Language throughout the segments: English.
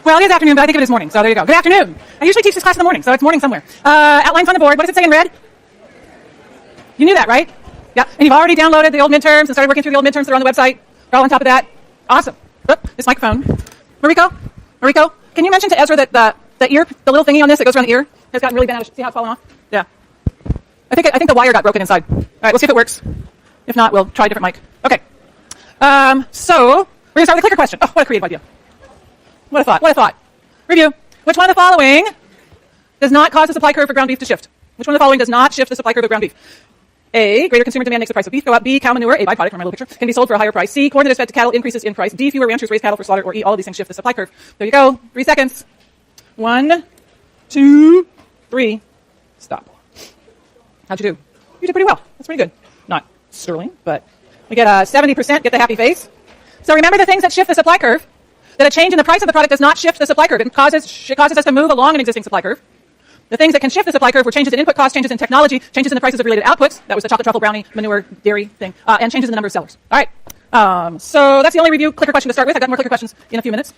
Well, it is afternoon, but I think of it as morning, so there you go. Good afternoon. I usually teach this class in the morning, so it's morning somewhere. Outlines on the board. What does it say in red? You knew that, right? Yeah. And you've already downloaded the old midterms and started working through the old midterms that are on the website. We're all on top of that. Awesome. Oop, this microphone. Mariko, can you mention to Ezra that the ear, the little thingy on this that goes around the ear, has gotten really bent out. See how it's falling off? Yeah. I think the wire got broken inside. All right, we'll see if it works. If not, we'll try a different mic. Okay. So we're going to start with a clicker question. Oh, what a creative idea. What a thought. Review. Which one of the following does not cause the supply curve for ground beef to shift? Which one of the following does not shift the supply curve of ground beef? A, greater consumer demand makes the price of beef go up. B, cow manure, a byproduct from my little picture, can be sold for a higher price. C, corn that is fed to cattle increases in price. D, fewer ranchers raise cattle for slaughter. Or E, all of these things shift the supply curve. There you go. 3 seconds. 1, 2, 3. Stop. How'd you do? You did pretty well. That's pretty good. Not sterling, but we get 70%, get the happy face. So remember the things that shift the supply curve. That a change in the price of the product does not shift the supply curve. It causes us to move along an existing supply curve. The things that can shift the supply curve were changes in input costs, changes in technology, changes in the prices of related outputs. That was the chocolate truffle brownie, manure, dairy thing, and changes in the number of sellers. All right. So that's the only review clicker question to start with. I've got more clicker questions in a few minutes.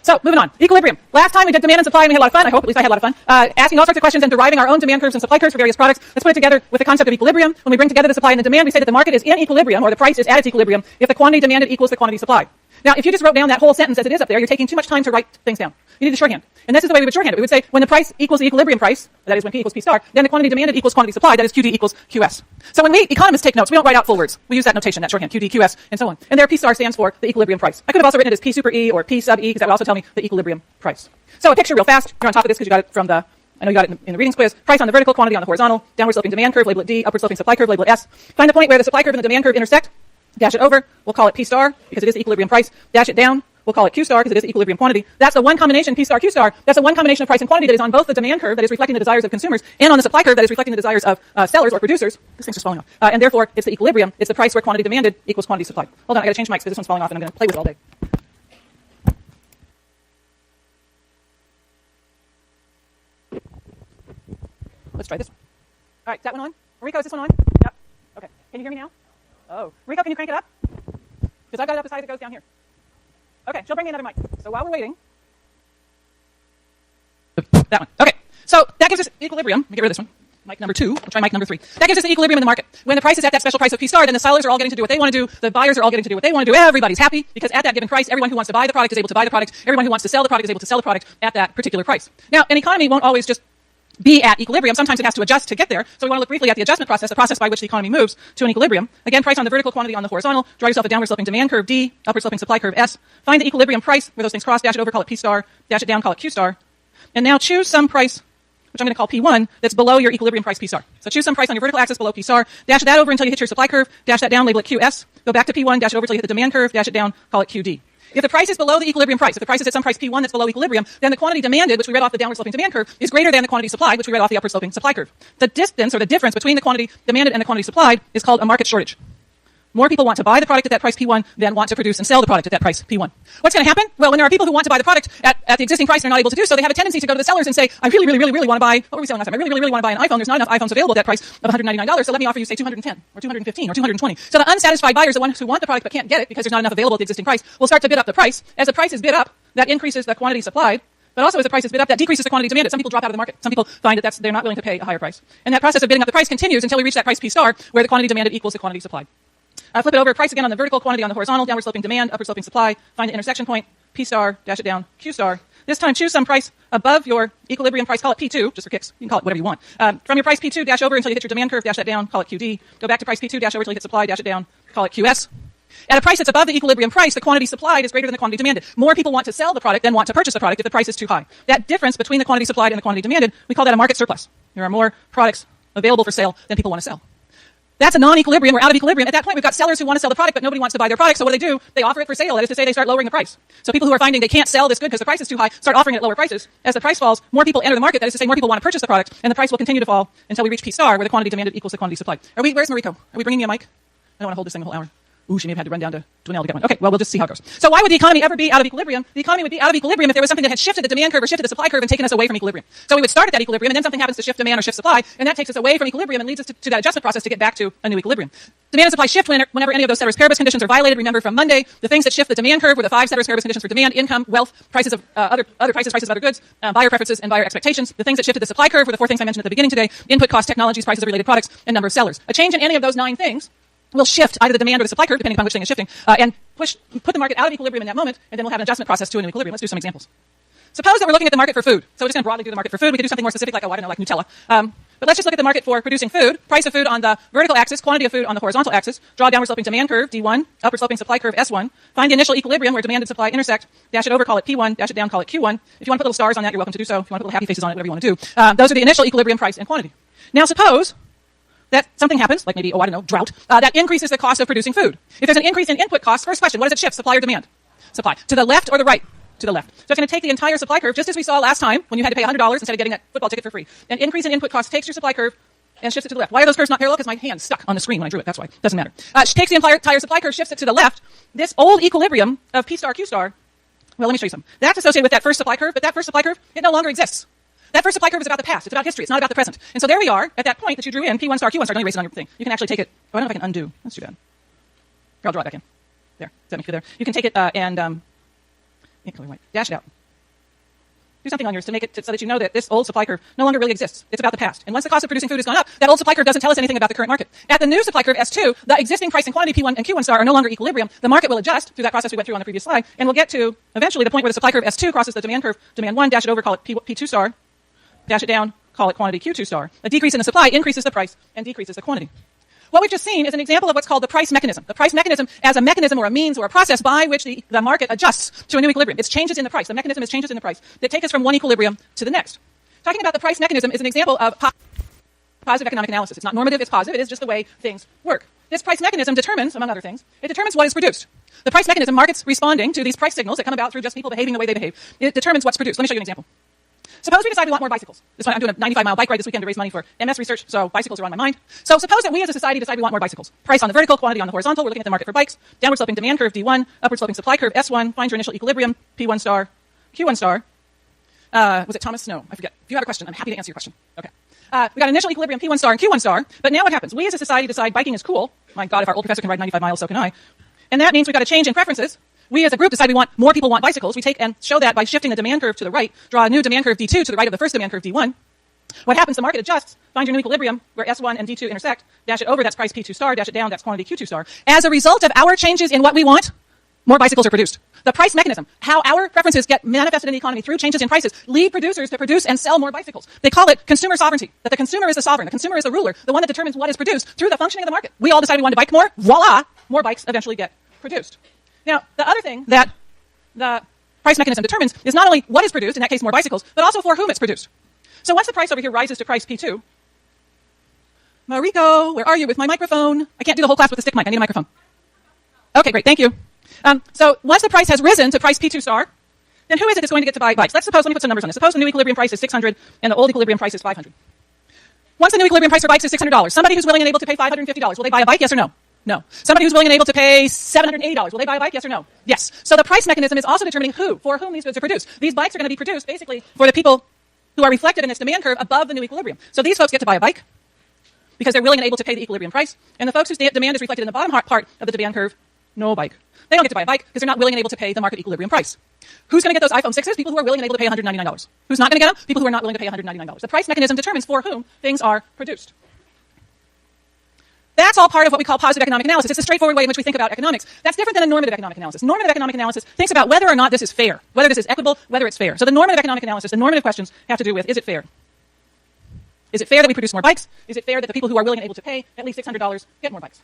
So moving on. Equilibrium. Last time we did demand and supply and we had a lot of fun. I hope, at least I had a lot of fun. Asking all sorts of questions and deriving our own demand curves and supply curves for various products. Let's put it together with the concept of equilibrium. When we bring together the supply and the demand, we say that the market is in equilibrium, or the price is at its equilibrium, if the quantity demanded equals the quantity supplied. Now, if you just wrote down that whole sentence as it is up there, you're taking too much time to write things down. You need to shorthand. And this is the way we would shorthand it. We would say when the price equals the equilibrium price, that is when P equals P star, then the quantity demanded equals quantity supplied, that is QD equals QS. So when we economists take notes, we don't write out full words. We use that notation, that shorthand, QD, QS, and so on. And there P star stands for the equilibrium price. I could have also written it as P super E or P sub E, because that would also tell me the equilibrium price. So a picture real fast. You're on top of this because you got it from I know you got it in the readings quiz. Price on the vertical, quantity on the horizontal, downward sloping demand curve, label it D, upward sloping supply curve, label it S. Find the point where the supply curve and the demand curve intersect. Dash it over. We'll call it P star because it is the equilibrium price. Dash it down. We'll call it Q star because it is the equilibrium quantity. That's the one combination, P star, Q star. That's the one combination of price and quantity that is on both the demand curve, that is reflecting the desires of consumers, and on the supply curve, that is reflecting the desires of sellers or producers. This thing's just falling off. And therefore, it's the equilibrium. It's the price where quantity demanded equals quantity supplied. Hold on, I got to change mics because this one's falling off and I'm going to play with it all day. Let's try this one. All right, is that one on? Rico, is this one on? Yep. Okay. Can you hear me now? Oh. Rico, can you crank it up? Because I've got it up as high as it goes down here. Okay, she'll bring me another mic. So while we're waiting. That one. Okay. So that gives us equilibrium. Let me get rid of this one. Mic number 2. We'll try mic number 3. That gives us the equilibrium in the market. When the price is at that special price of P star, then the sellers are all getting to do what they want to do. The buyers are all getting to do what they want to do. Everybody's happy because at that given price, everyone who wants to buy the product is able to buy the product. Everyone who wants to sell the product is able to sell the product at that particular price. Now, an economy won't always just be at equilibrium. Sometimes it has to adjust to get there. So we want to look briefly at the adjustment process, the process by which the economy moves to an equilibrium. Again, price on the vertical, quantity on the horizontal. Draw yourself a downward sloping demand curve, D, upward sloping supply curve, S. Find the equilibrium price where those things cross, dash it over, call it P star, dash it down, call it Q star. And now choose some price, which I'm going to call P1, that's below your equilibrium price P star. So choose some price on your vertical axis below P star, dash that over until you hit your supply curve, dash that down, label it QS, go back to P1, dash it over until you hit the demand curve, dash it down, call it QD. If the price is below the equilibrium price, if the price is at some price P1 that's below equilibrium, then the quantity demanded, which we read off the downward sloping demand curve, is greater than the quantity supplied, which we read off the upward sloping supply curve. The distance or the difference between the quantity demanded and the quantity supplied is called a market shortage. More people want to buy the product at that price P1 than want to produce and sell the product at that price P1. What's going to happen? Well, when there are people who want to buy the product at the existing price and are not able to do so, they have a tendency to go to the sellers and say, I really want to buy, what were we selling last time? I really want to buy an iPhone. There's not enough iPhones available at that price of $199, so let me offer you, say, $210 or $215 or $220. So the unsatisfied buyers, the ones who want the product but can't get it because there's not enough available at the existing price, will start to bid up the price. As the price is bid up, that increases the quantity supplied. But also as the price is bid up, that decreases the quantity demanded. Some people drop out of the market. Some people find that they're not willing to pay a higher price. And that process of bidding up the price continues until we reach that price P star, where the quantity demanded equals the quantity supplied. Flip it over, price again on the vertical, quantity on the horizontal, downward sloping demand, upward sloping supply, find the intersection point, P star, dash it down, Q star. This time choose some price above your equilibrium price, call it P2, just for kicks. You can call it whatever you want. From your price P2, dash over until you hit your demand curve, dash that down, call it QD. Go back to price P2, dash over until you hit supply, dash it down, call it QS. At a price that's above the equilibrium price, the quantity supplied is greater than the quantity demanded. More people want to sell the product than want to purchase the product if the price is too high. That difference between the quantity supplied and the quantity demanded, we call that a market surplus. There are more products available for sale than people want to sell. That's a non-equilibrium. We're out of equilibrium. At that point, we've got sellers who want to sell the product, but nobody wants to buy their product. So what do? They offer it for sale. That is to say, they start lowering the price. So people who are finding they can't sell this good because the price is too high start offering it at lower prices. As the price falls, more people enter the market. That is to say, more people want to purchase the product, and the price will continue to fall until we reach P star, where the quantity demanded equals the quantity supplied. Where's Mariko? Are we bringing me a mic? I don't want to hold this thing the whole hour. Ooh, she may have had to run down to an L to get one. Okay, well, we'll just see how it goes. So why would the economy ever be out of equilibrium? The economy would be out of equilibrium if there was something that had shifted the demand curve or shifted the supply curve and taken us away from equilibrium. So we would start at that equilibrium, and then something happens to shift demand or shift supply, and that takes us away from equilibrium and leads us to that adjustment process to get back to a new equilibrium. Demand and supply shift whenever any of those ceteris paribus conditions are violated. Remember from Monday, the things that shift the demand curve were the 5 ceteris paribus conditions for demand, income, wealth, prices of other prices of other goods, buyer preferences, and buyer expectations. The things that shifted the supply curve were the 4 things I mentioned at the beginning today: input cost, technologies, prices of related products, and number of sellers. A change in any of those 9 things will shift either the demand or the supply curve, depending upon which thing is shifting, and put the market out of equilibrium in that moment, and then we'll have an adjustment process to a new equilibrium. Let's do some examples. Suppose that we're looking at the market for food. So we're just going to broadly do the market for food. We could do something more specific like, like Nutella. But let's just look at the market for producing food. Price of food on the vertical axis, quantity of food on the horizontal axis. Draw a downward sloping demand curve, D1, upward sloping supply curve, S1. Find the initial equilibrium where demand and supply intersect. Dash it over, call it P1. Dash it down, call it Q1. If you want to put little stars on that, you're welcome to do so. If you want to put little happy faces on it, whatever you want to do. Those are the initial equilibrium, price, and quantity. Now suppose that something happens, like maybe, drought, that increases the cost of producing food. If there's an increase in input costs, first question, what does it shift, supply or demand? Supply. To the left or the right? To the left. So it's going to take the entire supply curve, just as we saw last time when you had to pay $100 instead of getting that football ticket for free. An increase in input costs takes your supply curve and shifts it to the left. Why are those curves not parallel? Because my hand stuck on the screen when I drew it. That's why. Doesn't matter. Takes the entire supply curve, shifts it to the left. This old equilibrium of P star, Q star, well, let me show you something. That's associated with that first supply curve, but that first supply curve, it no longer exists. That first supply curve is about the past. It's about history. It's not about the present. And so there we are at that point that you drew in, P1 star, Q1 star. Don't erase it on your thing. You can actually take it. Oh, I don't know if I can undo. Let's do that. Here, I'll draw it back in. There. Does that make you there? You can take it and ink color white. Dash it out. Do something on yours to make it so that you know that this old supply curve no longer really exists. It's about the past. And once the cost of producing food has gone up, that old supply curve doesn't tell us anything about the current market. At the new supply curve, S2, the existing price and quantity P1 and Q1 star are no longer equilibrium. The market will adjust through that process we went through on the previous slide, and we'll get to eventually the point where the supply curve S2 crosses the demand curve, demand 1, dash it over, call it P2 star, dash it down, call it quantity Q2 star. A decrease in the supply increases the price and decreases the quantity. What we've just seen is an example of what's called the price mechanism. The price mechanism as a mechanism or a means or a process by which the market adjusts to a new equilibrium. It's changes in the price. The mechanism is changes in the price that take us from one equilibrium to the next. Talking about the price mechanism is an example of positive economic analysis. It's not normative, it's positive. It is just the way things work. This price mechanism determines, among other things, it determines what is produced. The price mechanism, markets responding to these price signals that come about through just people behaving the way they behave, it determines what's produced. Let me show you an example. Suppose we decide we want more bicycles. I'm doing a 95-mile bike ride this weekend to raise money for MS research, so bicycles are on my mind. So suppose that we as a society decide we want more bicycles. Price on the vertical, quantity on the horizontal. We're looking at the market for bikes. Downward sloping demand curve, D1. Upward sloping supply curve, S1. Find your initial equilibrium, P1 star, Q1 star. Was it Thomas? No, I forget. If you have a question, I'm happy to answer your question. Okay. We got initial equilibrium, P1 star and Q1 star. But now what happens? We as a society decide biking is cool. My God, if our old professor can ride 95 miles, so can I. And that means we've got a change in preferences. We as a group decide more people want bicycles. We take and show that by shifting the demand curve to the right, draw a new demand curve D2 to the right of the first demand curve D1. What happens? The market adjusts, find your new equilibrium where S1 and D2 intersect, dash it over, that's price P2 star, dash it down, that's quantity Q2 star. As a result of our changes in what we want, more bicycles are produced. The price mechanism, how our preferences get manifested in the economy through changes in prices, lead producers to produce and sell more bicycles. They call it consumer sovereignty, that the consumer is the sovereign, the consumer is the ruler, the one that determines what is produced through the functioning of the market. We all decide we want to bike more, voila, more bikes eventually get produced. Now, the other thing that the price mechanism determines is not only what is produced, in that case more bicycles, but also for whom it's produced. So once the price over here rises to price P2, Mariko, where are you with my microphone? I can't do the whole class with a stick mic. I need a microphone. Okay, great. Thank you. So once the price has risen to price P2 star, then who is it that's going to get to buy bikes? Let me put some numbers on this. Suppose the new equilibrium price is $600 and the old equilibrium price is $500. Once the new equilibrium price for bikes is $600, somebody who's willing and able to pay $550, will they buy a bike? Yes or no? No. Somebody who's willing and able to pay $780, will they buy a bike? Yes or no? Yes. So the price mechanism is also determining for whom these goods are produced. These bikes are going to be produced basically for the people who are reflected in this demand curve above the new equilibrium. So these folks get to buy a bike because they're willing and able to pay the equilibrium price. And the folks whose demand is reflected in the bottom part of the demand curve, no bike. They don't get to buy a bike because they're not willing and able to pay the market equilibrium price. Who's going to get those iPhone 6s? People who are willing and able to pay $199. Who's not going to get them? People who are not willing to pay $199. The price mechanism determines for whom things are produced. That's all part of what we call positive economic analysis. It's a straightforward way in which we think about economics. That's different than a normative economic analysis. Normative economic analysis thinks about whether or not this is fair, whether this is equitable, whether it's fair. So the normative economic analysis, the normative questions have to do with, is it fair? Is it fair that we produce more bikes? Is it fair that the people who are willing and able to pay at least $600 get more bikes?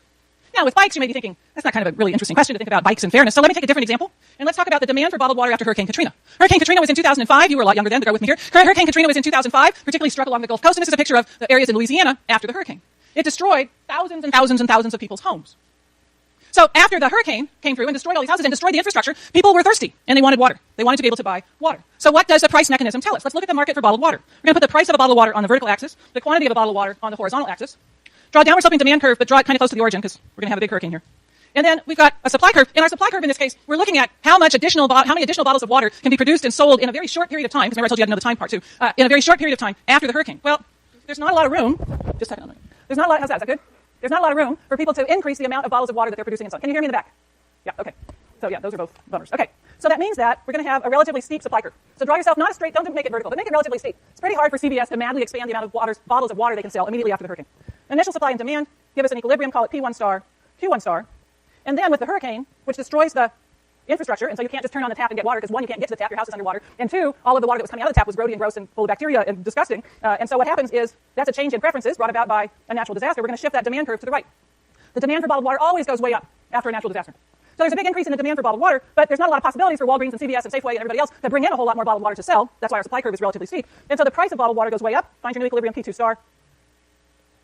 Now, with bikes, you may be thinking, that's not kind of a really interesting question to think about bikes and fairness. So let me take a different example, and let's talk about the demand for bottled water after Hurricane Katrina. Hurricane Katrina was in 2005. You were a lot younger then, but bear with me here. Hurricane Katrina was in 2005, particularly struck along the Gulf Coast, and this is a picture of the areas in Louisiana after the hurricane. It destroyed thousands and thousands and thousands of people's homes. So after the hurricane came through and destroyed all these houses and destroyed the infrastructure, people were thirsty, and they wanted water. They wanted to be able to buy water. So what does the price mechanism tell us? Let's look at the market for bottled water. We're going to put the price of a bottle of water on the vertical axis, the quantity of a bottle of water on the horizontal axis. Draw a downward sloping demand curve, but draw it kind of close to the origin because we're going to have a big hurricane here. And then we've got a supply curve. In our supply curve, in this case, we're looking at how many additional bottles of water can be produced and sold in a very short period of time. Because remember I told you I had to know the time part too. In a very short period of time after the hurricane. Well, there's not a lot of room. Just a second. There's not a lot. How's that? Is that good? There's not a lot of room for people to increase the amount of bottles of water that they're producing and selling. Can you hear me in the back? Yeah. Okay. So yeah, those are both bummers. Okay. So that means that we're going to have a relatively steep supply curve. So draw yourself not a straight. Don't make it vertical, but make it relatively steep. It's pretty hard for CVS to madly expand the amount of bottles of water they can sell immediately after the hurricane. Initial supply and demand give us an equilibrium. Call it P1 star, Q1 star. And then with the hurricane, which destroys the infrastructure, and so you can't just turn on the tap and get water, because one, you can't get to the tap, your house is underwater, and two, all of the water that was coming out of the tap was grody and gross and full of bacteria and disgusting. And so what happens is that's a change in preferences brought about by a natural disaster. We're going to shift that demand curve to the right. The demand for bottled water always goes way up after a natural disaster. So there's a big increase in the demand for bottled water, but there's not a lot of possibilities for Walgreens and CVS and Safeway and everybody else to bring in a whole lot more bottled water to sell. That's why our supply curve is relatively steep. And so the price of bottled water goes way up, find your new equilibrium P2 star,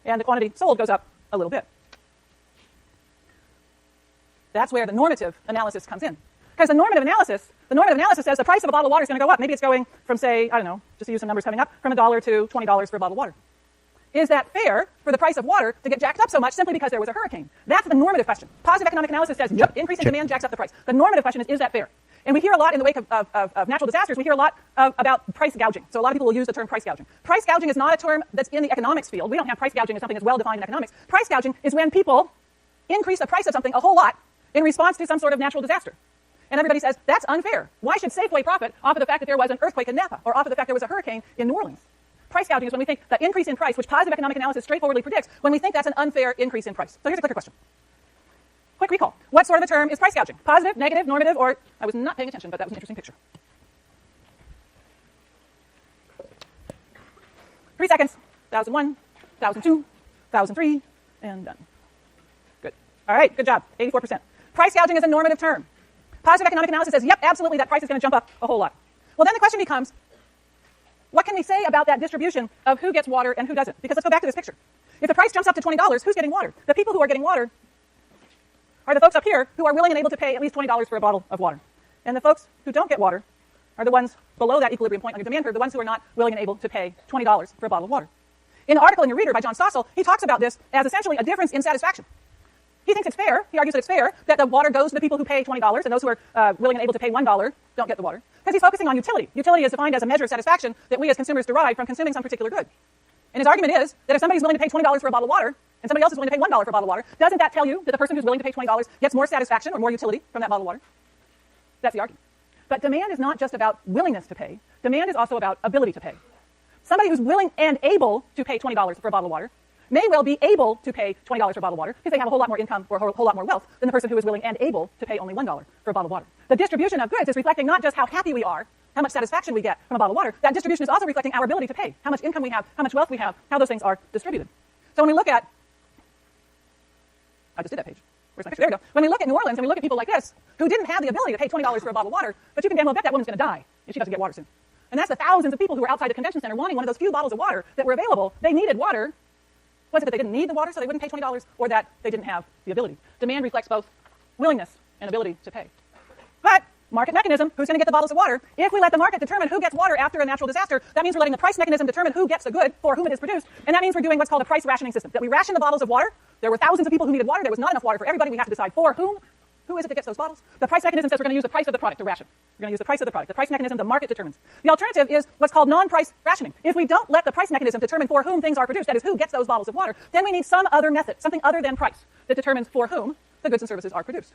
and the quantity sold goes up a little bit. That's where the normative analysis comes in. Because the normative analysis says the price of a bottle of water is going to go up. Maybe it's going from, say, I don't know, just to use some numbers coming up, from $1 to $20 for a bottle of water. Is that fair for the price of water to get jacked up so much simply because there was a hurricane? That's the normative question. Positive economic analysis says, yep, increase in demand jacks up the price. The normative question is that fair? And we hear a lot in the wake of natural disasters, we hear a lot about price gouging. So a lot of people will use the term price gouging. Price gouging is not a term that's in the economics field. We don't have price gouging as something that's well defined in economics. Price gouging is when people increase the price of something a whole lot in response to some sort of natural disaster. And everybody says, that's unfair. Why should Safeway profit off of the fact that there was an earthquake in Napa or off of the fact there was a hurricane in New Orleans? Price gouging is when we think the increase in price, which positive economic analysis straightforwardly predicts, when we think that's an unfair increase in price. So here's a clicker question. Quick recall. What sort of a term is price gouging? Positive, negative, normative, or I was not paying attention, but that was an interesting picture. 3 seconds. 1001, 1002, 1003, and done. Good. All right, good job. 84%. Price gouging is a normative term. Positive economic analysis says, yep, absolutely, that price is going to jump up a whole lot. Well, then the question becomes, what can we say about that distribution of who gets water and who doesn't? Because let's go back to this picture. If the price jumps up to $20, who's getting water? The people who are getting water are the folks up here who are willing and able to pay at least $20 for a bottle of water. And the folks who don't get water are the ones below that equilibrium point on your demand curve, the ones who are not willing and able to pay $20 for a bottle of water. In the article in your reader by John Stossel, he talks about this as essentially a difference in satisfaction. He thinks it's fair, he argues that it's fair, that the water goes to the people who pay $20 and those who are willing and able to pay $1 don't get the water. Because he's focusing on utility. Utility is defined as a measure of satisfaction that we as consumers derive from consuming some particular good. And his argument is that if somebody's willing to pay $20 for a bottle of water and somebody else is willing to pay $1 for a bottle of water, doesn't that tell you that the person who's willing to pay $20 gets more satisfaction or more utility from that bottle of water? That's the argument. But demand is not just about willingness to pay. Demand is also about ability to pay. Somebody who's willing and able to pay $20 for a bottle of water may well be able to pay $20 for a bottle of water because they have a whole lot more income or a whole lot more wealth than the person who is willing and able to pay only $1 for a bottle of water. The distribution of goods is reflecting not just how happy we are, how much satisfaction we get from a bottle of water. That distribution is also reflecting our ability to pay, how much income we have, how much wealth we have, how those things are distributed. So when we look at, I just did that page. Where's my picture? There we go. When we look at New Orleans and we look at people like this who didn't have the ability to pay $20 for a bottle of water, but you can damn well bet that woman's going to die if she doesn't get water soon. And that's the thousands of people who were outside the convention center wanting one of those few bottles of water that were available. They needed water. Was it that they didn't need the water so they wouldn't pay $20 or that they didn't have the ability? Demand reflects both willingness and ability to pay. But market mechanism, who's going to get the bottles of water? If we let the market determine who gets water after a natural disaster, that means we're letting the price mechanism determine who gets the good for whom it is produced. And that means we're doing what's called a price rationing system, that we ration the bottles of water. There were thousands of people who needed water. There was not enough water for everybody. We have to decide for whom. Who is it that gets those bottles? The price mechanism says we're going to use the price of the product to ration. We're going to use the price of the product. The price mechanism the market determines. The alternative is what's called non-price rationing. If we don't let the price mechanism determine for whom things are produced, that is, who gets those bottles of water, then we need some other method, something other than price, that determines for whom the goods and services are produced.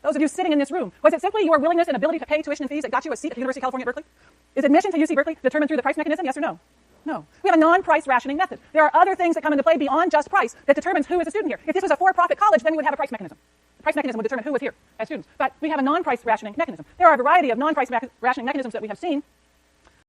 Those of you sitting in this room, was it simply your willingness and ability to pay tuition and fees that got you a seat at the University of California at Berkeley? Is admission to UC Berkeley determined through the price mechanism, yes or no? No. We have a non-price rationing method. There are other things that come into play beyond just price that determines who is a student here. If this was a for-profit college, then we would have a price mechanism. The price mechanism would determine who was here as students. But we have a non-price rationing mechanism. There are a variety of non-price rationing mechanisms that we have seen